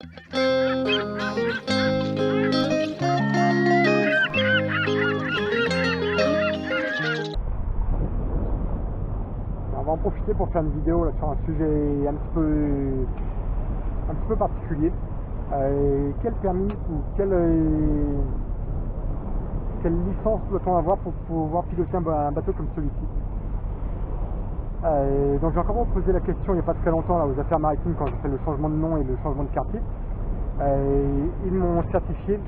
On va en profiter pour faire une vidéo là, sur un sujet un petit peu particulier. Quel permis ou quelle licence doit-on avoir pour pouvoir piloter un bateau comme celui-ci? Donc j'ai encore posé la question il n'y a pas très longtemps là, aux affaires maritimes quand j'ai fait le changement de nom et le changement de quartier. Ils m'ont certifié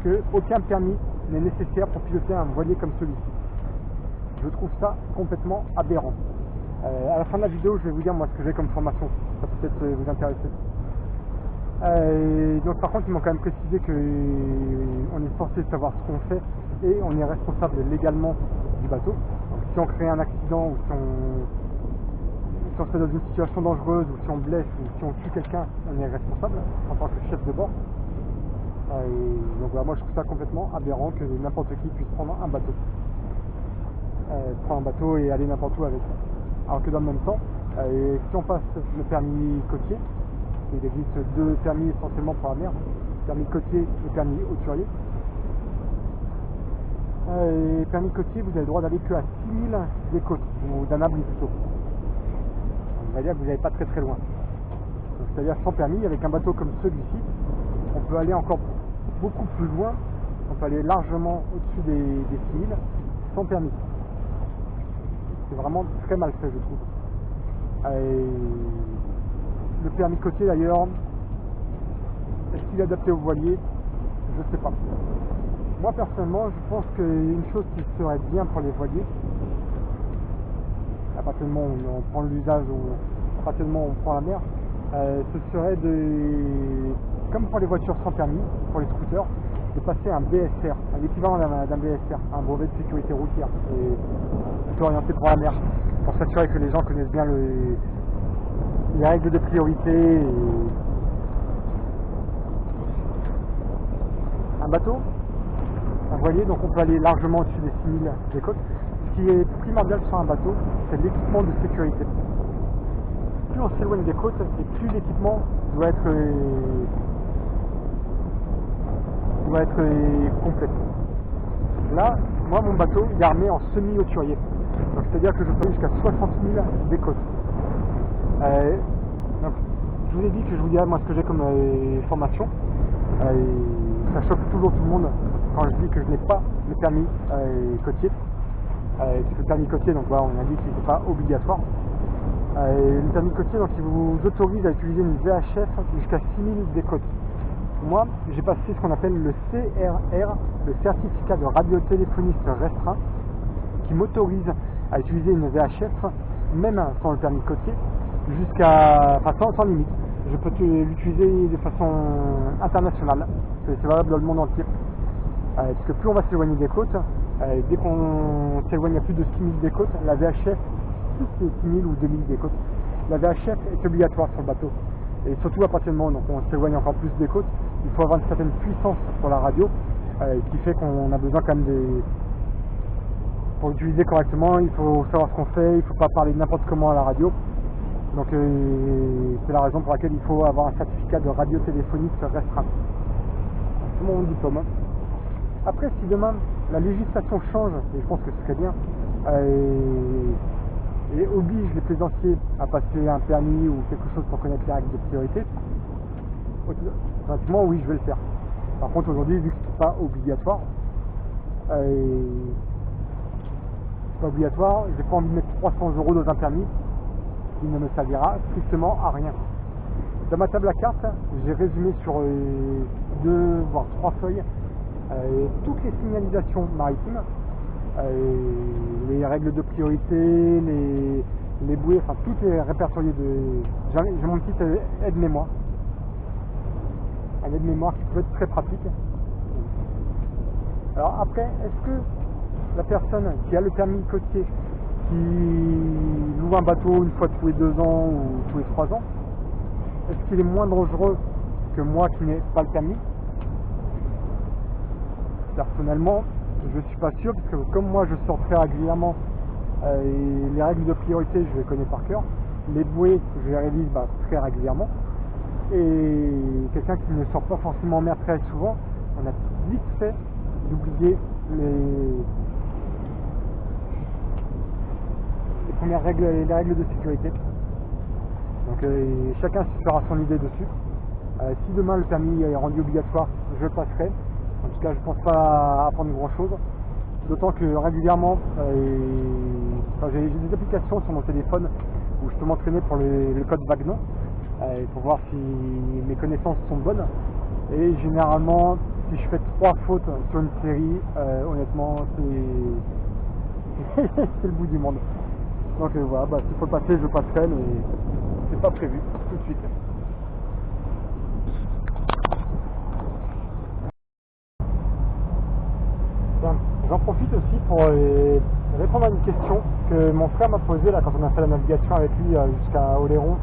qu'aucun permis n'est nécessaire pour piloter un voilier comme celui-ci. Je trouve ça complètement aberrant. À la fin de la vidéo, je vais vous dire moi ce que j'ai comme formation, ça peut peut-être vous intéresser. Donc par contre, ils m'ont quand même précisé qu'on est censé savoir ce qu'on fait et on est responsable légalement du bateau. Donc, si on crée un accident ou si on se met dans une situation dangereuse ou si on blesse ou si on tue quelqu'un, on est responsable en tant que chef de bord. Donc voilà, moi je trouve ça complètement aberrant que n'importe qui puisse prendre un bateau et aller n'importe où avec. Alors que dans le même temps, si on passe le permis côtier, il existe deux permis essentiellement pour la mer, le permis côtier et le permis hauturier. Permis côtier, vous avez le droit d'aller que à 6000 des côtes, ou d'un abri plutôt. On va dire que vous n'allez pas très loin. C'est-à-dire sans permis, avec un bateau comme celui-ci, on peut aller encore beaucoup plus loin, on peut aller largement au-dessus des 6000 sans permis. C'est vraiment très mal fait, je trouve. Le permis côtier d'ailleurs, est-ce qu'il est adapté au voilier? Je ne sais pas. Moi personnellement, je pense qu'une chose qui serait bien pour les voiliers, à partir du moment où on prend l'usage ou à partir du moment où on prend la mer, ce serait comme pour les voitures sans permis, pour les scooters, de passer un BSR, l'équivalent d'un BSR, un brevet de sécurité routière, plutôt orienté pour la mer, pour s'assurer que les gens connaissent bien les règles de priorité. Un bateau, un voilier, donc on peut aller largement au-dessus des 6000 des côtes. Ce qui est primordial sur un bateau, c'est l'équipement de sécurité. Plus on s'éloigne des côtes, et plus l'équipement doit être complet. Là, moi mon bateau il est armé en semi-hauturier. Donc c'est-à-dire que je peux aller jusqu'à 60 000 des côtes. Donc, je vous ai dit que je vous dirais moi ce que j'ai comme formation. Ça choque toujours tout le monde quand je dis que je n'ai pas le permis côtier. Parce que le permis côtier, donc voilà, on a dit qu'il n'était pas obligatoire. Le permis côtier, donc il vous autorise à utiliser une VHF jusqu'à 6000 des côtes. Moi, j'ai passé ce qu'on appelle le CRR, le certificat de radiotéléphoniste restreint, qui m'autorise à utiliser une VHF, même sans le permis côtier, sans limite. Je peux l'utiliser de façon internationale, c'est valable dans le monde entier. Parce que plus on va s'éloigner des côtes, dès qu'on s'éloigne à plus de 6000 des côtes, la VHF, plus c'est 6000 ou 2000 des côtes, la VHF est obligatoire sur le bateau. Et surtout à partir du moment où on s'éloigne encore plus des côtes, il faut avoir une certaine puissance sur la radio, qui fait qu'on a besoin quand même pour l'utiliser correctement, il faut savoir ce qu'on fait, il ne faut pas parler n'importe comment à la radio. Donc c'est la raison pour laquelle il faut avoir un certificat de radiotéléphoniste restreint. C'est mon diplôme. Après, si demain la législation change, et je pense que ce serait bien, et oblige les plaisanciers à passer un permis ou quelque chose pour connaître les règles de priorité, automatiquement oui je vais le faire. Par contre aujourd'hui, vu que c'est pas obligatoire, j'ai pas envie de mettre 300 € dans un permis qui ne me servira strictement à rien. Dans ma table à cartes, j'ai résumé sur 2 voire 3 feuilles toutes les signalisations maritimes, les règles de priorité, les bouées, enfin tout est répertorié. J'ai mon petit aide-mémoire, un aide-mémoire qui peut être très pratique. Alors après, est-ce que la personne qui a le permis côtier, qui loue un bateau une fois tous les 2 ans ou tous les 3 ans, est-ce qu'il est moins dangereux que moi qui n'ai pas le permis? Personnellement, je ne suis pas sûr, parce que comme moi je sors très régulièrement, et les règles de priorité je les connais par cœur, les bouées je les révise très régulièrement, et quelqu'un qui ne sort pas forcément en mer très souvent, on a vite fait d'oublier les premières règles, les règles de sécurité. Donc chacun se fera son idée dessus. Si demain le permis est rendu obligatoire, je le passerai. En tout cas, je pense pas apprendre grand chose. D'autant que régulièrement, j'ai des applications sur mon téléphone où je peux m'entraîner pour le code Wagner pour voir si mes connaissances sont bonnes. Et généralement, si je fais 3 fautes sur une série, honnêtement, c'est le bout du monde. Donc voilà, s'il faut le passer, je le passerai, mais c'est pas prévu tout de suite. J'en profite aussi pour répondre à une question que mon frère m'a posée là, quand on a fait la navigation avec lui jusqu'à Oléron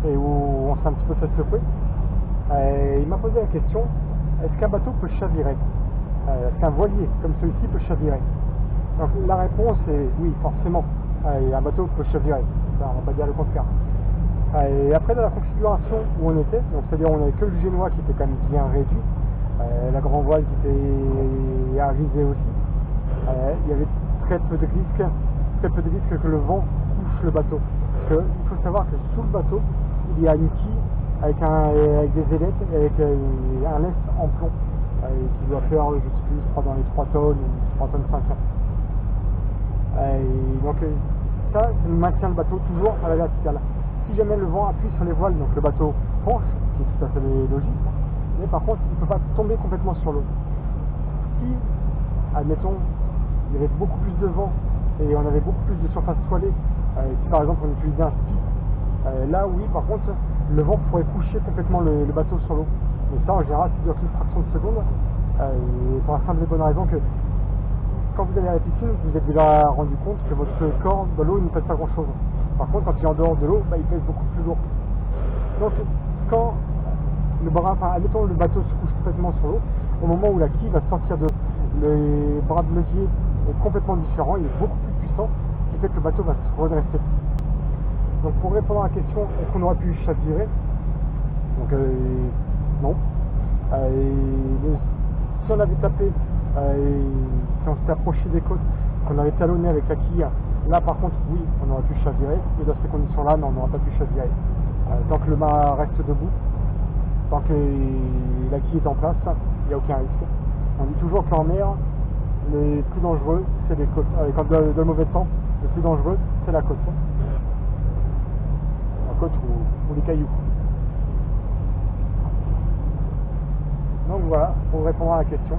et où on s'est un petit peu fait secouer. Il m'a posé la question, est-ce qu'un bateau peut chavirer? Est-ce qu'un voilier comme celui-ci peut chavirer? Donc la réponse est oui, forcément. Un bateau peut chavirer, ça, on va pas dire le contraire. Et après dans la configuration où on était, donc c'est-à-dire on n'avait que le génois qui était quand même bien réduit, la grand voile qui était arrivée aussi. Il y avait très peu de risques que le vent touche le bateau. Parce il faut savoir que sous le bateau, il y a une quille avec des ailettes et avec un lest en plomb qui doit faire, je sais plus, je crois dans les 3 tonnes ou 3 tonnes 5. Donc ça nous maintient le bateau toujours à la verticale. Si jamais le vent appuie sur les voiles, donc le bateau penche, ce qui est tout à fait logique, mais par contre il ne peut pas tomber complètement sur l'eau. Si, admettons, il y avait beaucoup plus de vent et on avait beaucoup plus de surface toilée, si par exemple on utilisait un ski, là oui par contre le vent pourrait coucher complètement le bateau sur l'eau. Mais ça en général c'est dure qu'une fraction de seconde, pour la simple et bonne raison que quand vous allez à la piscine, vous vous êtes déjà rendu compte que votre corps dans l'eau il ne pèse pas grand chose. Par contre quand il est en dehors de l'eau, il pèse beaucoup plus lourd. Donc quand admettons le bateau se couche complètement sur l'eau, au moment où la quille va sortir le bras de levier est complètement différent, il est beaucoup plus puissant, ce qui fait que le bateau va se redresser. Donc pour répondre à la question, est-ce qu'on aurait pu chavirer? Donc non. Si on avait tapé, si on s'était approché des côtes, qu'on avait talonné avec la quille, là par contre oui, on aurait pu chavirer, mais dans ces conditions-là, non, on n'aurait pas pu chavirer. Tant que le mât reste debout, tant que la quille est en place, il n'y a aucun risque. On dit toujours qu'en mer, le plus dangereux, c'est les côtes. Quand de mauvais temps, le plus dangereux, c'est la côte. La côte ou les cailloux. Donc voilà, pour répondre à la question.